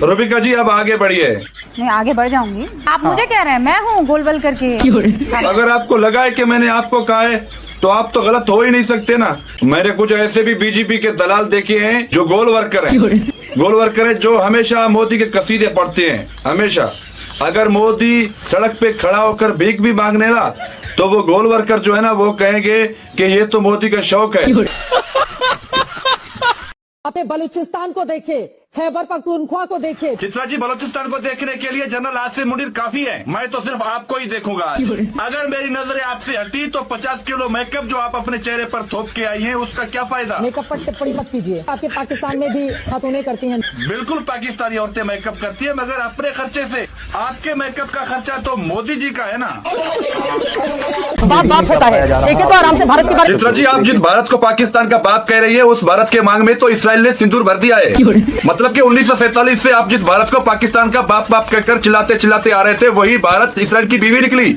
रूबिका जी अब आगे बढ़िए। नहीं, आगे बढ़ जाऊंगी। आप मुझे कह रहे हैं, मैं हूँ गोल बल करके। अगर आपको लगा है कि मैंने आपको कहा है तो आप तो गलत हो ही नहीं सकते ना। मैंने कुछ ऐसे भी बीजेपी के दलाल देखे हैं जो गोल वर्कर हैं, गोल वर्कर हैं जो हमेशा मोदी के कसीदे पढ़ते हैं। हमेशा अगर मोदी सड़क पे खड़ा होकर भीख भी मांगने ना, तो वो गोल वर्कर जो है ना वो कहेंगे कि ये तो मोदी का शौक है। आप बलूचिस्तान को देखे, खैबर पख्तूनख्वा को देखे। चित्रा जी, बलूचिस्तान को देखने के लिए जनरल आसिफ मुनीर काफी है। मैं तो सिर्फ आपको ही देखूंगा आज। अगर मेरी नजरें आपसे हटी तो 50 किलो मेकअप जो आप अपने चेहरे पर थोप के आई हैं उसका क्या फायदा। मेकअप पर टिप्पणी मत कीजिए, आपके पाकिस्तान में भी खातूनें करती हैं। बिल्कुल पाकिस्तानी औरतें मेकअप करती है, मगर अपने खर्चे से। आपके मेकअप का खर्चा तो मोदी जी का है ना। बाप होता है, देखिए तो आराम से भारत की बात। चित्रा जी, आप जिस भारत को पाकिस्तान का बाप कह रही है उस भारत के मांग में तो इसराइल ने सिंदूर भर दिया है। मतलब कि 1947 से आप जिस भारत को पाकिस्तान का बाप बाप कहकर चिल्लाते चिल्लाते आ रहे थे वही भारत इसराइल की बीवी निकली।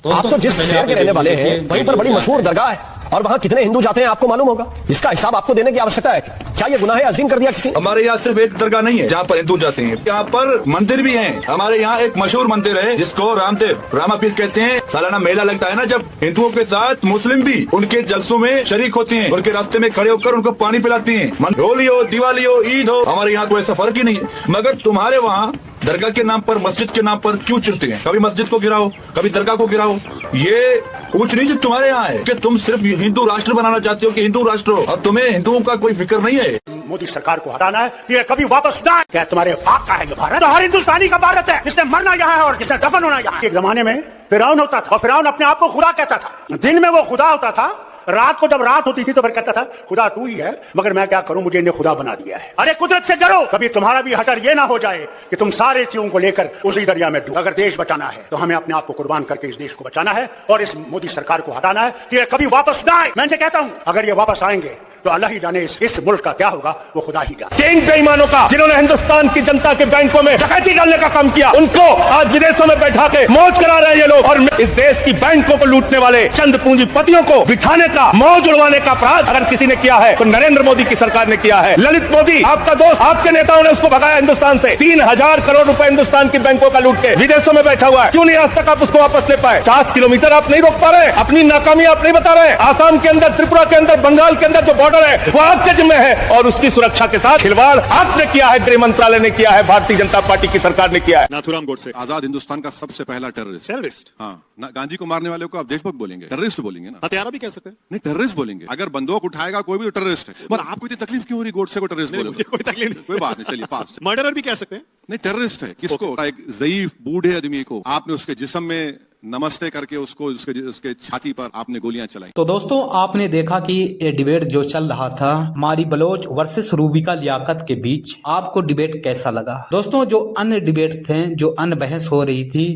आप तो जिस शहर के रहने वाले हैं वहीं पर बड़ी मशहूर दरगाह है और वहाँ कितने हिंदू जाते हैं आपको मालूम होगा। इसका हिसाब आपको देने की आवश्यकता है। क्या ये गुनाह है अजीम कर दिया किसी? हमारे यहाँ सिर्फ एक दरगाह नहीं है जहाँ पर हिंदू जाते हैं, यहाँ पर मंदिर भी हैं। हमारे यहाँ एक मशहूर मंदिर है जिसको रामदेव रामापीर कहते हैं। सालाना मेला लगता है ना, जब हिंदुओं के साथ मुस्लिम भी उनके जलसों में शरीक होते हैं, उनके रास्ते में खड़े होकर उनको पानी पिलाते हैं। होली हो, दिवाली हो, ईद हो, हमारे यहाँ कोई ऐसा फर्क ही नहीं है। मगर तुम्हारे वहाँ दरगाह के नाम पर, मस्जिद के नाम पर क्यों चिढ़ते हैं? कभी मस्जिद को गिराओ, कभी दरगाह को गिराओ। ये ऊंच नीच तुम्हारे यहाँ है कि तुम सिर्फ हिंदू राष्ट्र बनाना चाहते हो कि हिंदू राष्ट्र हो, और तुम्हें हिंदुओं का कोई फिक्र नहीं है। मोदी सरकार को हटाना है, ये कभी वापस ना आए। क्या तुम्हारे बाप का है ये भारत? तो हर हिंदुस्तानी का भारत है, जिसने मरना यहाँ है और जिसने दफन होना यहाँ। एक जमाने में फिरौन होता था और फिरौन अपने आप को खुदा कहता था। दिन में वो खुदा होता था, रात को जब रात होती थी तो फिर कहता था खुदा तू ही है, मगर मैं क्या करूं, मुझे इन्हें खुदा बना दिया है। अरे कुदरत से डरो, कभी तुम्हारा भी हटर ये ना हो जाए कि तुम सारे चीजों को लेकर उसी दरिया में डूबो। अगर देश बचाना है तो हमें अपने आप को कुर्बान करके इस देश को बचाना है और इस मोदी सरकार को हटाना है कि ये कभी वापस ना आए। मैं इनसे कहता हूं अगर ये वापस आएंगे तो अल्लाह ही जाने इस मुल्क का क्या होगा, वो खुदा ही जाने। इन बेईमानों का जिन्होंने हिंदुस्तान की जनता के बैंकों में डकैती डालने का काम किया, उनको आज विदेशों में बैठा के मौज करा रहे हैं ये लोग। और इस देश की बैंकों को लूटने वाले चंद पूंजीपतियों को बिठाने का, मौज उड़वाने का अपराध अगर किसी ने किया है तो नरेंद्र मोदी की सरकार ने किया है। ललित मोदी आपका दोस्त, आपके नेताओं ने उसको भगाया हिंदुस्तान से। 3000 करोड़ रुपए हिंदुस्तान की बैंकों का लूट के विदेशों में बैठा हुआ है। क्यों नहीं आज तक आप उसको वापस ले पाए? 50 किलोमीटर आप नहीं रोक पा रहे, अपनी नाकामी आप नहीं बता रहे। आसाम के अंदर, त्रिपुरा के अंदर, बंगाल के अंदर जो बॉर्डर है वो आपके जिम्मे है और उसकी सुरक्षा के साथ खिलवाड़ आपने किया है, गृह मंत्रालय ने किया है, भारतीय जनता पार्टी की सरकार ने किया है। नाथुराम गोडसे आजाद हिंदुस्तान का सबसे पहला टेररिस्ट। हाँ, गांधी को मारने वाले को आप देशभक्त बोलेंगे, टेररिस्ट बोलेंगे ना, हत्यारा भी कह सकते हैं। नहीं, टेररिस्ट बोलेंगे। अगर बंदूक उठाएगा कोई भी तो टेररिस्ट है। पर आपको इतनी तकलीफ क्यों हो रही गोडसे को टेररिस्ट बोले? कोई तकलीफ नहीं, कोई बात नहीं, चलिए पास। मर्डरर भी कह सकते हैं। नहीं, टेररिस्ट है। किसको? एक ज़ईफ बूढ़े आदमी को आपने उसके जिस्म में नमस्ते करके उसको उसके छाती पर आपने गोलियां चलाई। तो दोस्तों, आपने देखा कि ये डिबेट जो चल रहा था मारी बलोच वर्सेस रूबिका लियाकत के बीच, आपको डिबेट कैसा लगा? दोस्तों, जो अन्य डिबेट थे, जो अन्य बहस हो रही थी,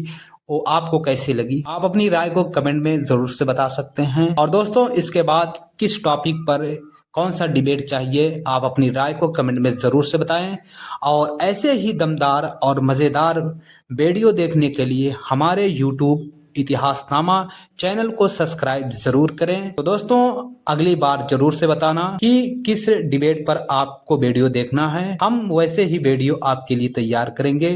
वो आपको कैसी लगी? आप अपनी राय को कमेंट में जरूर से बता सकते हैं। और दोस्तों, इसके बाद किस टॉपिक पर कौन सा डिबेट चाहिए, आप अपनी राय को कमेंट में जरूर से बताएं। और ऐसे ही दमदार और मजेदार वीडियो देखने के लिए हमारे YouTube इतिहासनामा चैनल को सब्सक्राइब जरूर करें। तो दोस्तों, अगली बार जरूर से बताना कि किस डिबेट पर आपको वीडियो देखना है, हम वैसे ही वीडियो आपके लिए तैयार करेंगे।